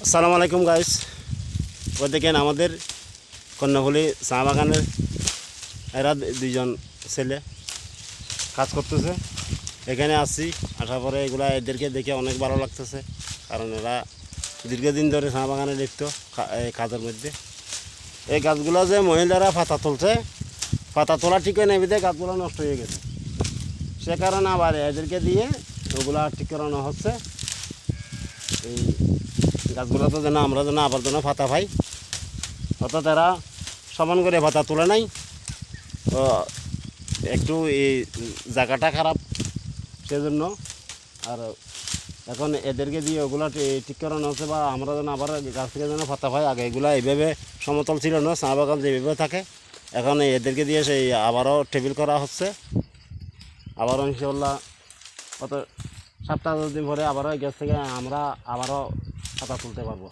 আসসালামু আলাইকুম গাইস। ওই দেখেন আমাদের কর্ণফুলী চা বাগানের এরা দুইজন ছেলে কাজ করতেছে। এখানে আসছি, আসার পরে এগুলা এদেরকে দেখে অনেক ভালো লাগতেছে, কারণ এরা দীর্ঘদিন ধরে চা বাগানে লিপ্ত এই কাজের মধ্যে। এই গাছগুলো যে মহিলারা পাতা তুলছে, পাতা তোলা ঠিক হয় না, এমনিতে গাছগুলো নষ্ট হয়ে গেছে। সে কারণে আবার এদেরকে দিয়ে ওগুলা ঠিক করানো হচ্ছে। এই গাছগুলো তো যেন আমরা যেন আবার যেন পাতা পাই, অর্থাৎ এরা সমান করে পাতা তোলে নাই। তো একটু এই জায়গাটা খারাপ, সেজন্য। আর এখন এদেরকে দিয়ে ওগুলো ঠিক করানো হচ্ছে, বা আমরা যেন আবার গাছ থেকে যেন পাতা পাই। আগে এগুলো এইভাবে সমতল ছিল না, চা বাগান যেভাবে থাকে, এখন এদেরকে দিয়ে সেই আবারও টেবিল করা হচ্ছে। আবারও ইনশাল্লাহ কত 7-10 দিন পরে আবারও এই গাছ থেকে আমরা আবারও পাতা তুলতে পারবো।